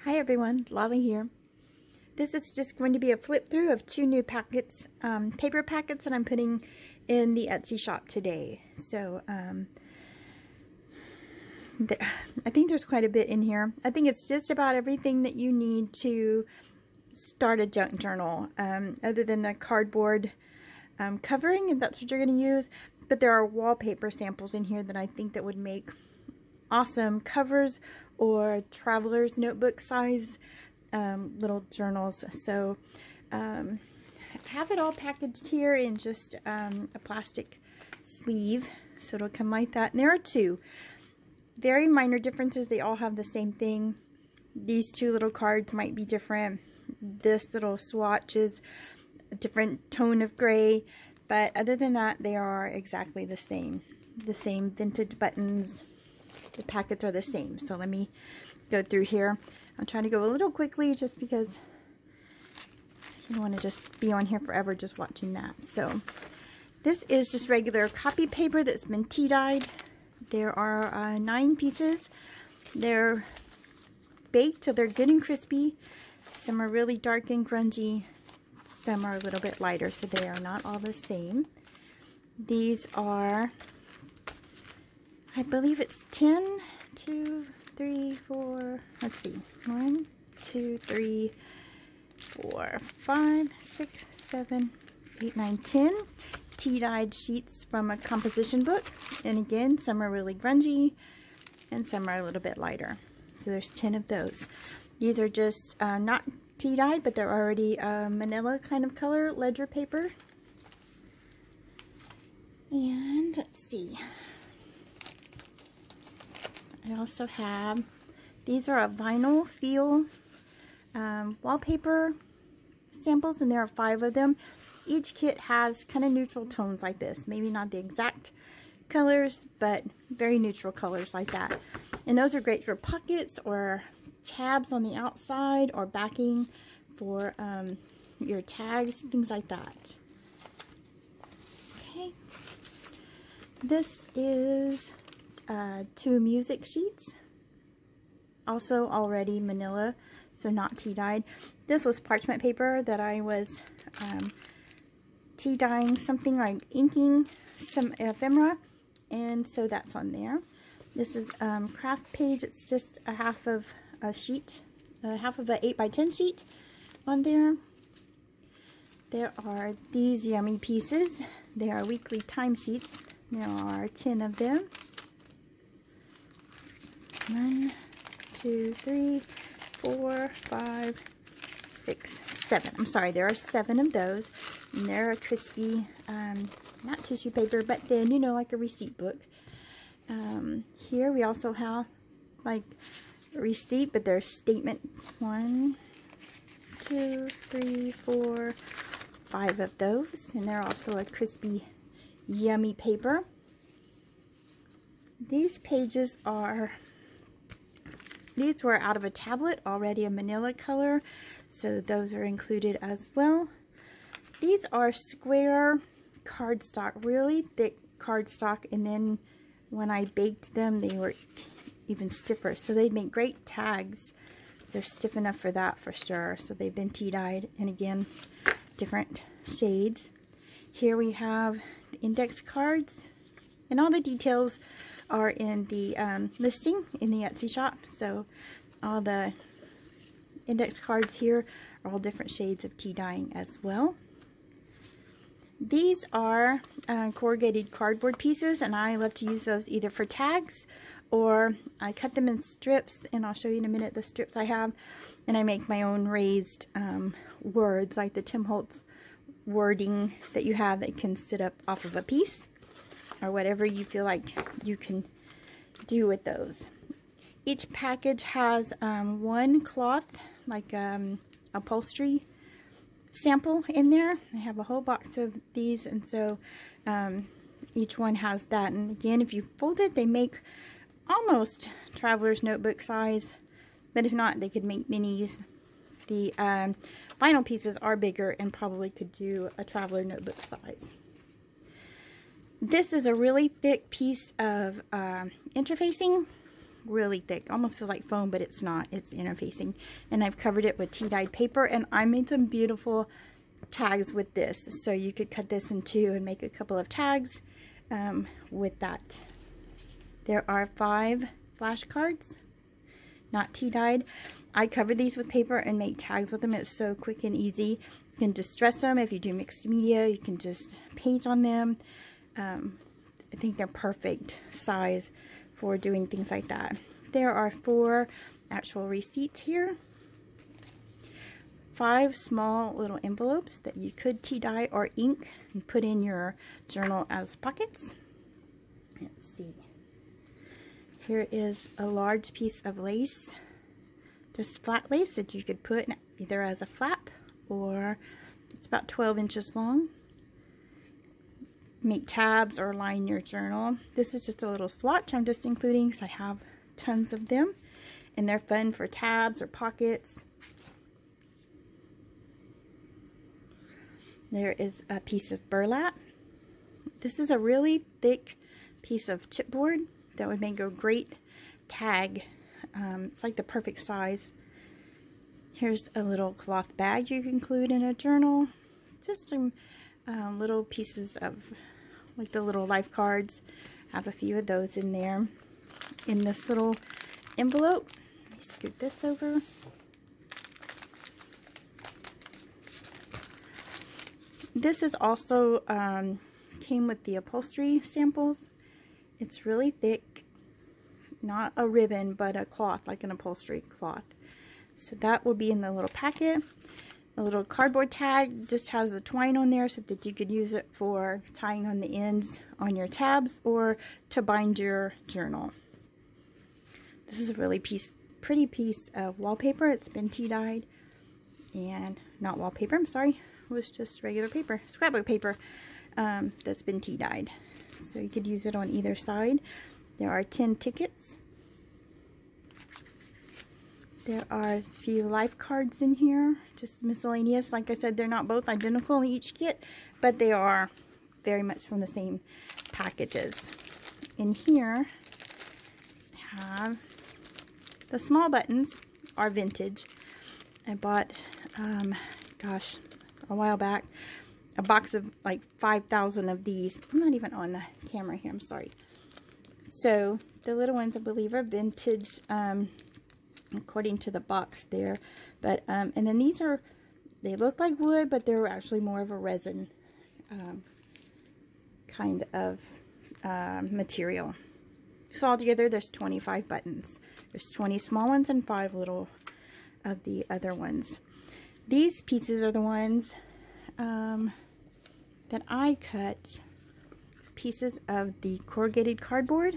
Hi everyone, Lolly here. This is just going to be a flip through of two new packets, paper packets that I'm putting in the Etsy shop today. So I think there's quite a bit in here. I think it's just about everything that you need to start a junk journal, other than the cardboard covering, if that's what you're going to use. But there are wallpaper samples in here that I think that would make awesome covers or traveler's notebook size little journals. So I have it all packaged here in just a plastic sleeve, so it'll come like that. And there are two very minor differences. They all have the same thing. These two little cards might be different. This little swatch is a different tone of gray, but other than that, they are exactly the same. The same vintage buttons. The packets are the same. So let me go through here. I'm trying to go a little quickly just because you don't want to just be on here forever just watching that. So this is just regular copy paper that's been tea dyed. There are 9 pieces. They're baked so they're good and crispy. Some are really dark and grungy. Some are a little bit lighter, so they are not all the same. These are, I believe it's 10, 2, 3, 4, let's see, 1, 2, 3, 4, 5, 6, 7, 8, 9, 10 tea-dyed sheets from a composition book. And again, some are really grungy and some are a little bit lighter. So there's 10 of those. These are just not tea-dyed, but they're already manila kind of color ledger paper. And let's see. I also have, these are a vinyl feel wallpaper samples, and there are 5 of them. Each kit has kind of neutral tones like this. Maybe not the exact colors, but very neutral colors like that. And those are great for pockets or tabs on the outside or backing for your tags, things like that. Okay. This is 2 music sheets, also already manila, so not tea dyed. This was parchment paper that I was tea dyeing something, like inking some ephemera, and so that's on there. This is craft page. It's just a half of a sheet, half of an 8x10 sheet on there. There are these yummy pieces. They are weekly timesheets. There are 10 of them. 1, 2, 3, 4, 5, 6, 7. I'm sorry, there are 7 of those. And they're a crispy, not tissue paper, but thin, you know, like a receipt book. Here we also have like a receipt, but there's statement 1, 2, 3, 4, 5 of those. And they're also a crispy, yummy paper. These pages are, these were out of a tablet, already a manila color, so those are included as well. These are square cardstock, really thick cardstock, and then when I baked them, they were even stiffer, so they'd make great tags. They're stiff enough for that for sure. So they've been tea dyed, and again, different shades. Here we have the index cards, and all the details are in the listing in the Etsy shop. So all the index cards here are all different shades of tea dyeing as well. These are corrugated cardboard pieces, and I love to use those either for tags, or I cut them in strips, and I'll show you in a minute the strips I have, and I make my own raised words, like the Tim Holtz wording that you have that can sit up off of a piece, or whatever you feel like you can do with those. Each package has 1 cloth, like upholstery sample in there. I have a whole box of these, and so each one has that. And again, if you fold it, they make almost traveler's notebook size, but if not, they could make minis. The vinyl pieces are bigger and probably could do a traveler notebook size. This is a really thick piece of interfacing really thick. Almost feels like foam, but it's not. It's interfacing. And I've covered it with tea-dyed paper, and I made some beautiful tags with this. So you could cut this in two and make a couple of tags with that. There are 5 flashcards, not tea-dyed. I cover these with paper and make tags with them. It's so quick and easy. You can distress them. If you do mixed media, you can just paint on them. I think they're perfect size for doing things like that. There are 4 actual receipts here. 5 small little envelopes that you could tea-dye or ink and put in your journal as pockets. Let's see. Here is a large piece of lace, just flat lace that you could put either as a flap or it's about 12 inches long. Make tabs or line your journal. This is just a little swatch I'm just including because I have tons of them and they're fun for tabs or pockets. There is a piece of burlap. This is a really thick piece of chipboard that would make a great tag. It's like the perfect size. Here's a little cloth bag you can include in a journal. Just some little pieces of like the little life cards. I have a few of those in there. In this little envelope, let me scoot this over. This is also came with the upholstery samples. It's really thick, not a ribbon, but a cloth, like an upholstery cloth. So that will be in the little packet. A little cardboard tag just has the twine on there so that you could use it for tying on the ends on your tabs or to bind your journal. This is a really pretty piece of wallpaper. It's been tea-dyed, and not wallpaper, I'm sorry. It was just regular paper, scrapbook paper that's been tea-dyed. So you could use it on either side. There are 10 tickets. There are a few life cards in here, just miscellaneous. Like I said, they're not both identical in each kit, but they are very much from the same packages. In here, I have the small buttons are vintage. I bought, gosh, a while back, a box of like 5,000 of these. I'm not even on the camera here, I'm sorry. So the little ones I believe are vintage, according to the box there. But and then these are, they look like wood, but they're actually more of a resin kind of material. So altogether there's 25 buttons. There's 20 small ones and 5 little of the other ones. These pieces are the ones that I cut pieces of the corrugated cardboard,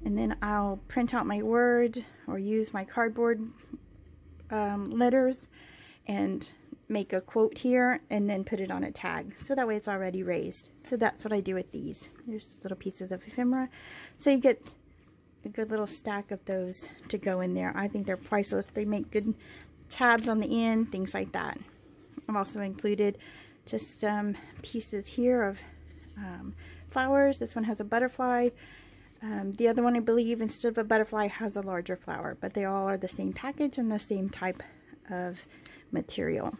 and then I'll print out my word or use my cardboard letters and make a quote here and then put it on a tag, so that way it's already raised. So that's what I do with these. There's little pieces of ephemera, so you get a good little stack of those to go in there. I think they're priceless. They make good tabs on the end, things like that. I've also included just pieces here of flowers. This one has a butterfly. The other one, I believe, instead of a butterfly, has a larger flower, but they all are the same package and the same type of material.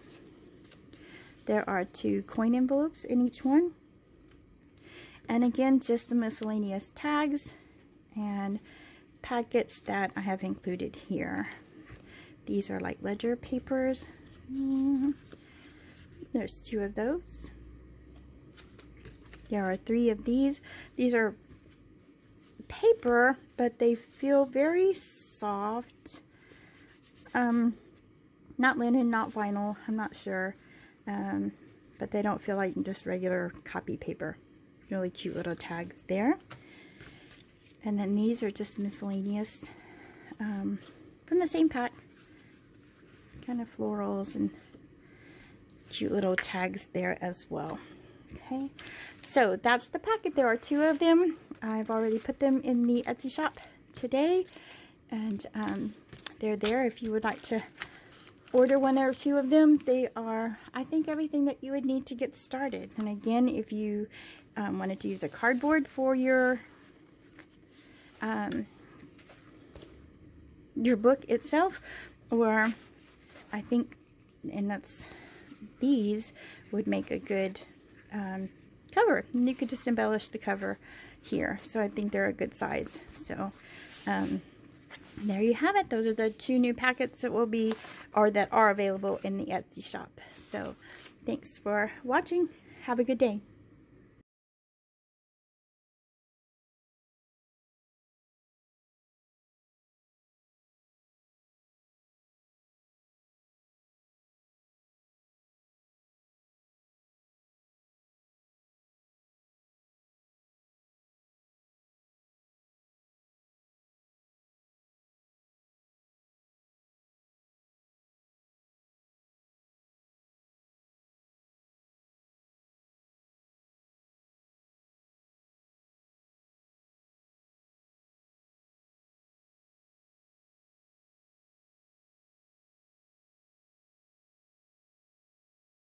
There are 2 coin envelopes in each one. And again, just the miscellaneous tags and packets that I have included here. These are like ledger papers. There's 2 of those. There are 3 of these. These are paper, but they feel very soft. Not linen, not vinyl, I'm not sure. But they don't feel like just regular copy paper. Really cute little tags there. And then these are just miscellaneous from the same pack. Kind of florals and cute little tags there as well. Okay, so that's the packet. There are 2 of them. I've already put them in the Etsy shop today, and they're there if you would like to order 1 or 2 of them. They are, I think, everything that you would need to get started. And again, if you wanted to use a cardboard for your your book itself, or I think, and these would make a good cover. And you could just embellish the cover here. So I think they're a good size. So there you have it. Those are the 2 new packets that will be, or that are available in the Etsy shop. So thanks for watching. Have a good day.